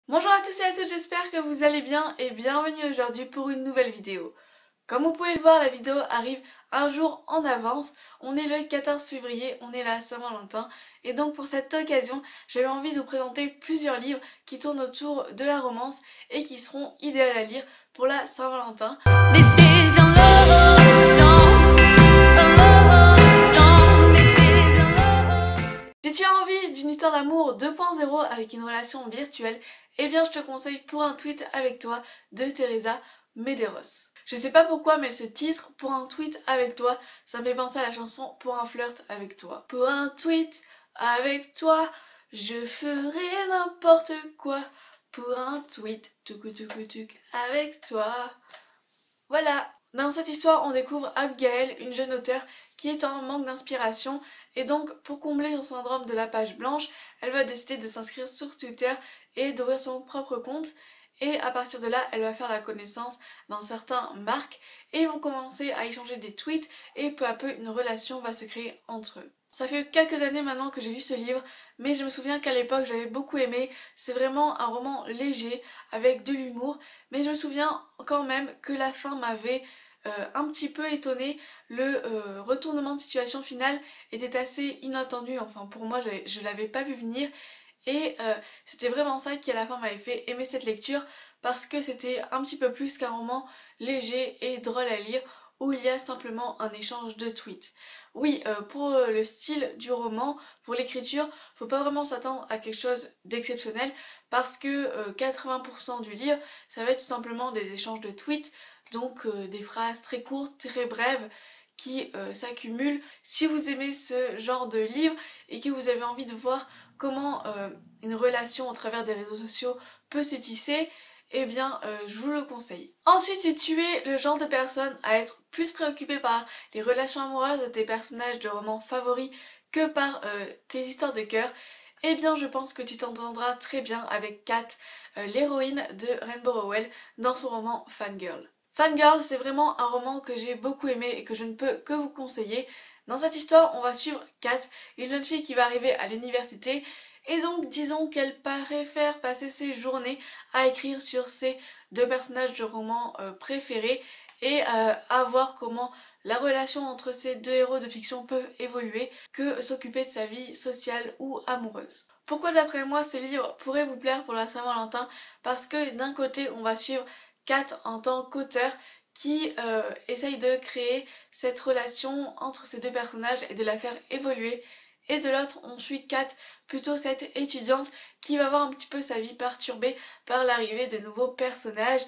Bonjour à tous et à toutes, j'espère que vous allez bien et bienvenue aujourd'hui pour une nouvelle vidéo. Comme vous pouvez le voir, la vidéo arrive un jour en avance. On est le 14 février, on est la Saint-Valentin. Et donc pour cette occasion, j'avais envie de vous présenter plusieurs livres qui tournent autour de la romance et qui seront idéaux à lire pour la Saint-Valentin. Si tu as envie d'une histoire d'amour 2.0 avec une relation virtuelle, eh bien je te conseille Pour un tweet avec toi de Teresa Medeiros. Je sais pas pourquoi, mais ce titre, Pour un tweet avec toi, ça me fait penser à la chanson Pour un flirt avec toi. Pour un tweet avec toi, je ferai n'importe quoi. Pour un tweet, tuk avec toi. Voilà. Dans cette histoire, on découvre Abigail, une jeune auteure qui est en manque d'inspiration, et donc pour combler son syndrome de la page blanche, elle va décider de s'inscrire sur Twitter et d'ouvrir son propre compte. Et à partir de là, elle va faire la connaissance d'un certain Marc et ils vont commencer à échanger des tweets et peu à peu une relation va se créer entre eux. Ça fait quelques années maintenant que j'ai lu ce livre, mais je me souviens qu'à l'époque j'avais beaucoup aimé. C'est vraiment un roman léger avec de l'humour, mais je me souviens quand même que la fin m'avait un petit peu étonnée. Le retournement de situation finale était assez inattendu, enfin pour moi je l'avais pas vu venir. Et c'était vraiment ça qui à la fin m'avait fait aimer cette lecture parce que c'était un petit peu plus qu'un roman léger et drôle à lire où il y a simplement un échange de tweets. Oui, pour le style du roman, pour l'écriture, faut pas vraiment s'attendre à quelque chose d'exceptionnel parce que 80% du livre, ça va être tout simplement des échanges de tweets, donc des phrases très courtes, très brèves qui s'accumulent. Si vous aimez ce genre de livre et que vous avez envie de voir comment une relation au travers des réseaux sociaux peut se tisser, eh bien je vous le conseille. Ensuite, si tu es le genre de personne à être plus préoccupée par les relations amoureuses de tes personnages de romans favoris que par tes histoires de cœur, eh bien je pense que tu t'entendras très bien avec Kat, l'héroïne de Rainbow Rowell, dans son roman Fangirl. Fangirl, c'est vraiment un roman que j'ai beaucoup aimé et que je ne peux que vous conseiller. Dans cette histoire, on va suivre Kat, une jeune fille qui va arriver à l'université, et donc disons qu'elle préfère passer ses journées à écrire sur ses deux personnages de roman préférés et à voir comment la relation entre ces deux héros de fiction peut évoluer que s'occuper de sa vie sociale ou amoureuse. Pourquoi d'après moi ce livre pourrait vous plaire pour la Saint-Valentin? Parce que d'un côté on va suivre Kat en tant qu'auteur qui essaye de créer cette relation entre ces deux personnages et de la faire évoluer. Et de l'autre, on suit Kat, plutôt cette étudiante qui va voir un petit peu sa vie perturbée par l'arrivée de nouveaux personnages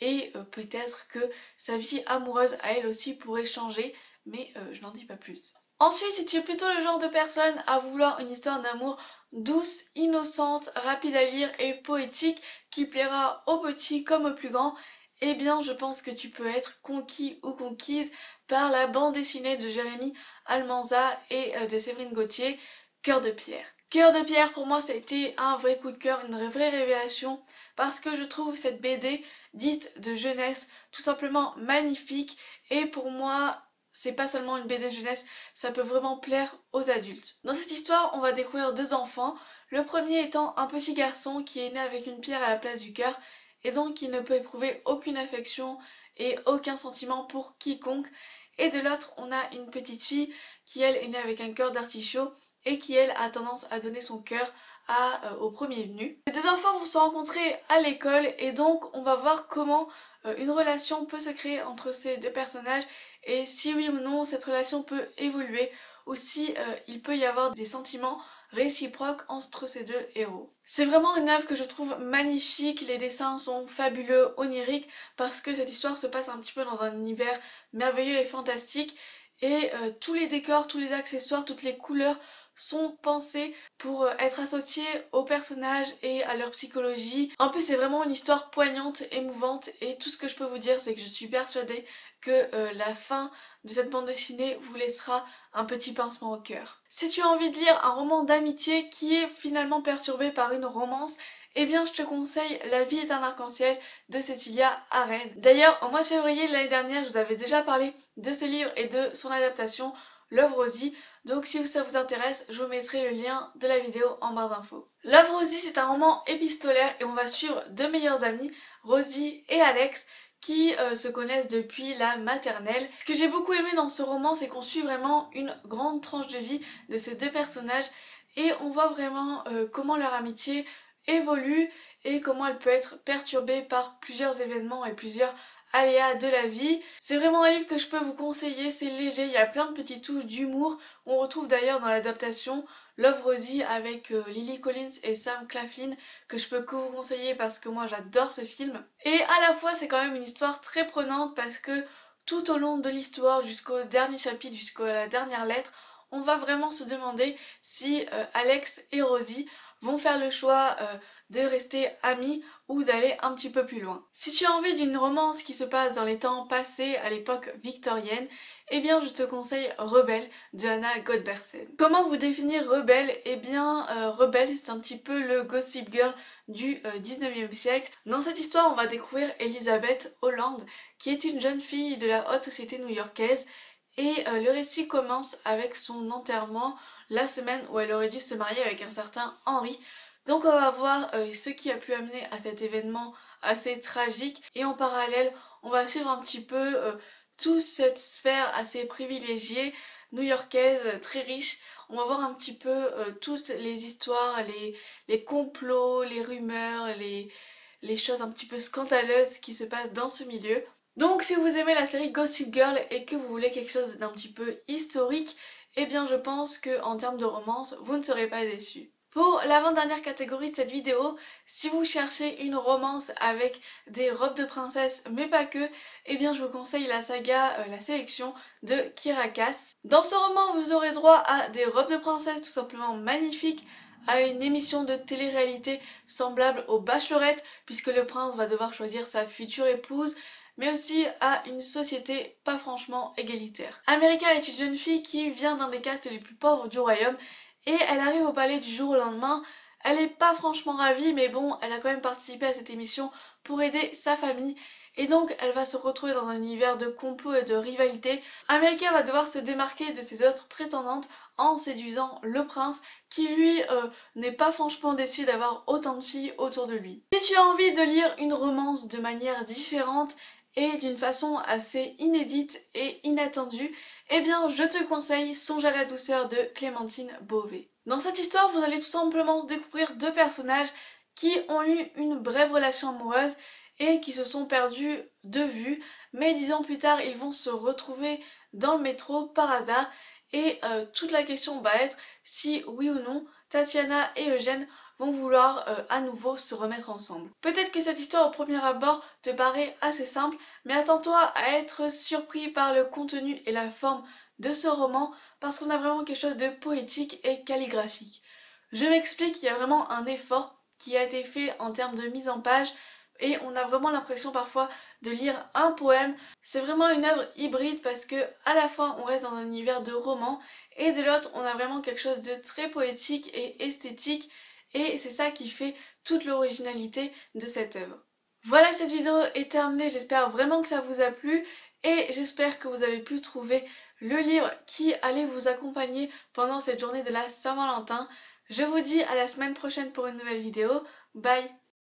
et peut-être que sa vie amoureuse à elle aussi pourrait changer, mais je n'en dis pas plus. Ensuite, si tu es plutôt le genre de personne à vouloir une histoire d'amour douce, innocente, rapide à lire et poétique qui plaira aux petits comme aux plus grands, eh bien je pense que tu peux être conquis ou conquise par la bande dessinée de Jérémy Almanza et de Séverine Gauthier, Cœur de pierre. Cœur de pierre, pour moi ça a été un vrai coup de cœur, une vraie révélation, parce que je trouve cette BD dite de jeunesse tout simplement magnifique, et pour moi c'est pas seulement une BD jeunesse, ça peut vraiment plaire aux adultes. Dans cette histoire, on va découvrir deux enfants, le premier étant un petit garçon qui est né avec une pierre à la place du cœur, et donc qui ne peut éprouver aucune affection et aucun sentiment pour quiconque. Et de l'autre, on a une petite fille qui elle est née avec un cœur d'artichaut et qui elle a tendance à donner son cœur au premier venu. Les deux enfants vont se rencontrer à l'école et donc on va voir comment une relation peut se créer entre ces deux personnages et si oui ou non cette relation peut évoluer ou si il peut y avoir des sentiments réciproques entre ces deux héros. C'est vraiment une œuvre que je trouve magnifique, les dessins sont fabuleux, oniriques, parce que cette histoire se passe un petit peu dans un univers merveilleux et fantastique, et tous les décors, tous les accessoires, toutes les couleurs sont pensés pour être associés aux personnages et à leur psychologie. En plus c'est vraiment une histoire poignante, émouvante, et tout ce que je peux vous dire c'est que je suis persuadée que la fin de cette bande dessinée vous laissera un petit pincement au cœur. Si tu as envie de lire un roman d'amitié qui est finalement perturbé par une romance, eh bien je te conseille La vie est un arc-en-ciel de Cécilia Arène. D'ailleurs au mois de février de l'année dernière je vous avais déjà parlé de ce livre et de son adaptation Love Rosie, Donc si ça vous intéresse, je vous mettrai le lien de la vidéo en barre d'infos. Love Rosie, c'est un roman épistolaire et on va suivre deux meilleurs amis, Rosie et Alex, qui se connaissent depuis la maternelle. Ce que j'ai beaucoup aimé dans ce roman, c'est qu'on suit vraiment une grande tranche de vie de ces deux personnages et on voit vraiment comment leur amitié évolue et comment elle peut être perturbée par plusieurs événements et plusieurs aléas de la vie. C'est vraiment un livre que je peux vous conseiller, c'est léger, il y a plein de petites touches d'humour. On retrouve d'ailleurs dans l'adaptation Love Rosie avec Lily Collins et Sam Claflin que je peux que vous conseiller parce que moi j'adore ce film. Et à la fois c'est quand même une histoire très prenante parce que tout au long de l'histoire jusqu'au dernier chapitre, jusqu'à la dernière lettre, on va vraiment se demander si Alex et Rosie vont faire le choix de rester amis ou d'aller un petit peu plus loin. Si tu as envie d'une romance qui se passe dans les temps passés à l'époque victorienne, eh bien je te conseille Rebelle de Hannah Godbersen. Comment vous définir Rebelle? Eh bien Rebelle c'est un petit peu le Gossip Girl du 19e siècle. Dans cette histoire on va découvrir Elizabeth Holland qui est une jeune fille de la haute société new-yorkaise et le récit commence avec son enterrement la semaine où elle aurait dû se marier avec un certain Henry. Donc on va voir ce qui a pu amener à cet événement assez tragique et en parallèle on va suivre un petit peu toute cette sphère assez privilégiée new-yorkaise très riche. On va voir un petit peu toutes les histoires, les complots, les rumeurs, les choses un petit peu scandaleuses qui se passent dans ce milieu. Donc si vous aimez la série Gossip Girl et que vous voulez quelque chose d'un petit peu historique, eh bien je pense que en termes de romance, vous ne serez pas déçus. Pour l'avant-dernière catégorie de cette vidéo, si vous cherchez une romance avec des robes de princesse mais pas que, eh bien je vous conseille la saga La Sélection de Kiera Cass. Dans ce roman, vous aurez droit à des robes de princesse tout simplement magnifiques, à une émission de télé-réalité semblable aux Bachelorettes puisque le prince va devoir choisir sa future épouse, mais aussi à une société pas franchement égalitaire. America est une jeune fille qui vient d'un des castes les plus pauvres du royaume et elle arrive au palais du jour au lendemain. Elle est pas franchement ravie mais bon, elle a quand même participé à cette émission pour aider sa famille et donc elle va se retrouver dans un univers de complot et de rivalité. America va devoir se démarquer de ses autres prétendantes en séduisant le prince qui lui n'est pas franchement déçu d'avoir autant de filles autour de lui. Si tu as envie de lire une romance de manière différente et d'une façon assez inédite et inattendue, eh bien je te conseille Songe à la douceur de Clémentine Beauvais. Dans cette histoire, vous allez tout simplement découvrir deux personnages qui ont eu une brève relation amoureuse et qui se sont perdus de vue, mais 10 ans plus tard, ils vont se retrouver dans le métro par hasard et toute la question va être si oui ou non Tatiana et Eugène vont vouloir à nouveau se remettre ensemble. Peut-être que cette histoire au premier abord te paraît assez simple, mais attends-toi à être surpris par le contenu et la forme de ce roman parce qu'on a vraiment quelque chose de poétique et calligraphique. Je m'explique, il y a vraiment un effort qui a été fait en termes de mise en page et on a vraiment l'impression parfois de lire un poème. C'est vraiment une œuvre hybride parce que à la fois on reste dans un univers de roman et de l'autre on a vraiment quelque chose de très poétique et esthétique. Et c'est ça qui fait toute l'originalité de cette œuvre. Voilà, cette vidéo est terminée, j'espère vraiment que ça vous a plu et j'espère que vous avez pu trouver le livre qui allait vous accompagner pendant cette journée de la Saint-Valentin. Je vous dis à la semaine prochaine pour une nouvelle vidéo. Bye!